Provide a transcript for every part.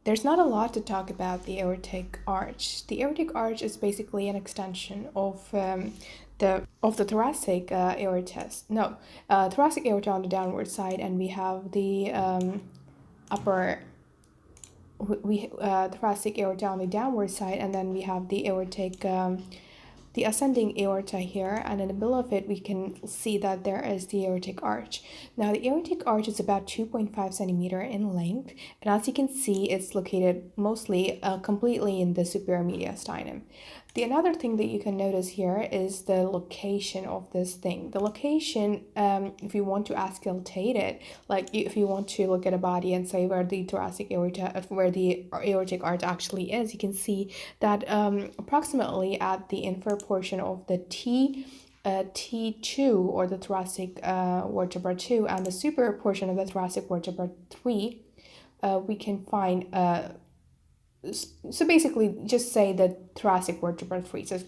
There's not a lot to talk about the aortic arch. The aortic arch is basically an extension of the thoracic aorta. No, thoracic aorta on the downward side, and we have the upper thoracic aorta on the downward side, and then we have the aortic the ascending aorta here, and in the middle of it we can see that there is the aortic arch. Now the aortic arch is about 2.5 centimeter in length, and as you can see it's located mostly completely in the superior mediastinum. The another thing that you can notice here is the location of this thing. The location, if you want to auscultate it, like if you want to look at a body and say where the thoracic aorta, where the aortic arch actually is, you can see that approximately at the inferior portion of the T2 or the thoracic vertebra 2 and the superior portion of the thoracic vertebra 3, we can find so basically just say the thoracic vertebra 3. So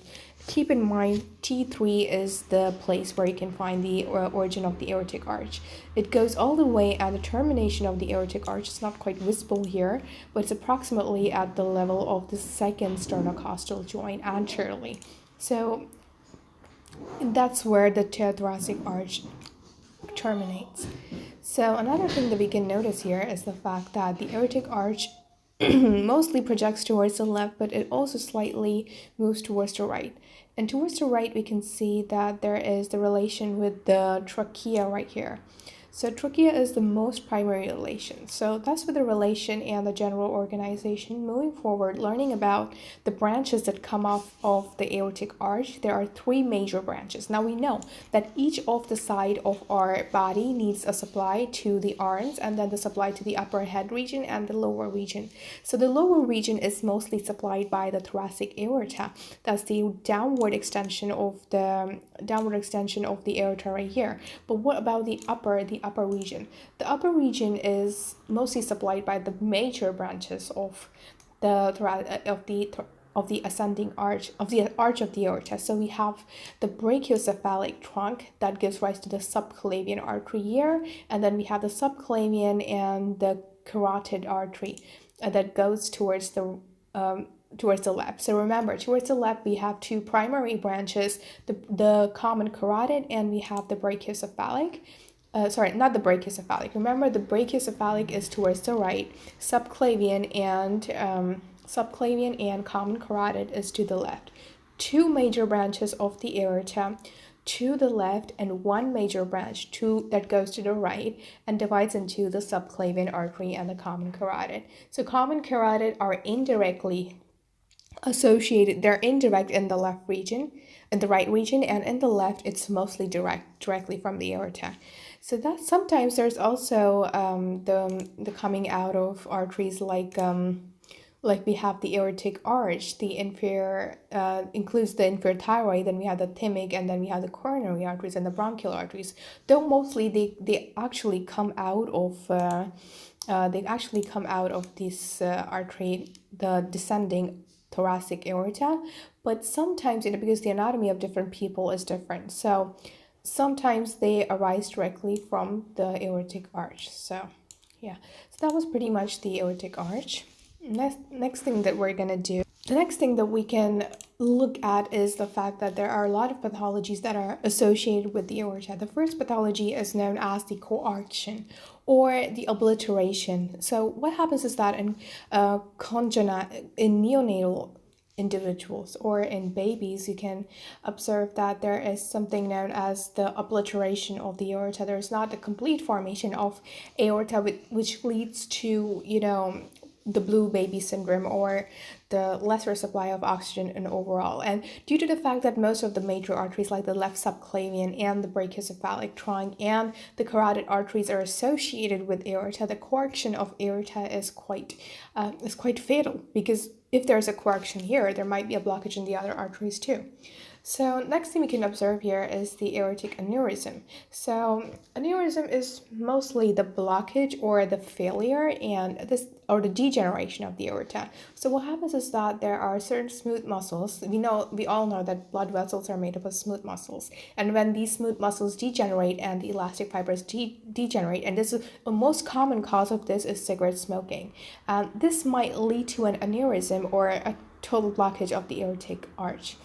keep in mind T3 is the place where you can find the origin of the aortic arch. It goes all the way at the termination of the aortic arch. It's not quite visible here, but it's approximately at the level of the second sternocostal joint anteriorly. So that's where the thoracic arch terminates. So another thing that we can notice here is the fact that the aortic arch mostly projects towards the left, but it also slightly moves towards the right. And towards the right, we can see that there is the relation with the trachea right here. So trachea is the most primary relation. So that's with the relation and the general organization. Moving forward, learning about the branches that come off of the aortic arch, there are three major branches. Now we know that each of the side of our body needs a supply to the arms, and then the supply to the upper head region and the lower region. So the lower region is mostly supplied by the thoracic aorta. That's the downward extension of the aorta right here. But what about the upper region? The upper region is mostly supplied by the major branches of the ascending arch of the aorta. So we have the brachiocephalic trunk that gives rise to the subclavian artery here, and then we have the subclavian and the carotid artery that goes towards the left. So remember, towards the left we have two primary branches, the common carotid, and we have the brachiocephalic. Not the brachiocephalic. Remember, the brachiocephalic is towards the right. Subclavian and common carotid is to the left. Two major branches of the aorta to the left, and one major branch that goes to the right and divides into the subclavian artery and the common carotid. So common carotid are indirectly associated. They're indirect in the left region, in the right region, and in the left it's mostly directly from the aorta. So that sometimes there's also the coming out of arteries like we have the aortic arch. The inferior includes the inferior thyroid, then we have the thymic, and then we have the coronary arteries and the bronchial arteries. Though mostly they actually come out of this artery, the descending thoracic aorta, but sometimes because the anatomy of different people is different, so sometimes they arise directly from the aortic arch. So yeah, so that was pretty much the aortic arch. Next thing that we're gonna do, the next thing that we can look at is the fact that there are a lot of pathologies that are associated with the aorta. The first pathology is known as the coarction or the obliteration. So what happens is that in neonatal individuals or in babies, you can observe that there is something known as the obliteration of the aorta. There's not a complete formation of aorta, which leads to, the blue baby syndrome or the lesser supply of oxygen in overall. And due to the fact that most of the major arteries like the left subclavian and the brachiocephalic trunk and the carotid arteries are associated with aorta, the coarction of aorta is quite fatal, because if there's a coarction here, there might be a blockage in the other arteries too. So next thing we can observe here is the aortic aneurysm. So aneurysm is mostly the blockage or the failure and this or the degeneration of the aorta. So what happens is that there are certain smooth muscles. We all know that blood vessels are made up of smooth muscles. And when these smooth muscles degenerate and the elastic fibers degenerate, and this is the most common cause of this is cigarette smoking. This might lead to an aneurysm or a total blockage of the aortic arch.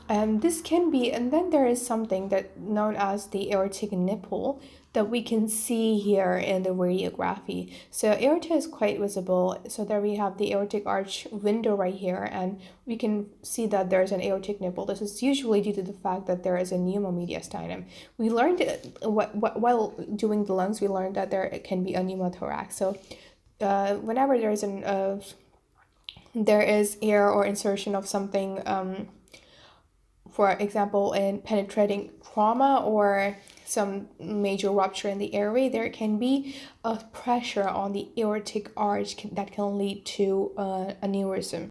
This can be, and then there is something that known as the aortic nipple that we can see here in the radiography. So aorta is quite visible. So there we have the aortic arch window right here, and we can see that there's an aortic nipple. This is usually due to the fact that there is a pneumomediastinum. We learned while doing the lungs, we learned that there can be a pneumothorax. So whenever there is air or insertion of something. For example, in penetrating trauma or some major rupture in the airway, there can be a pressure on the aortic arch that can lead to aneurysm.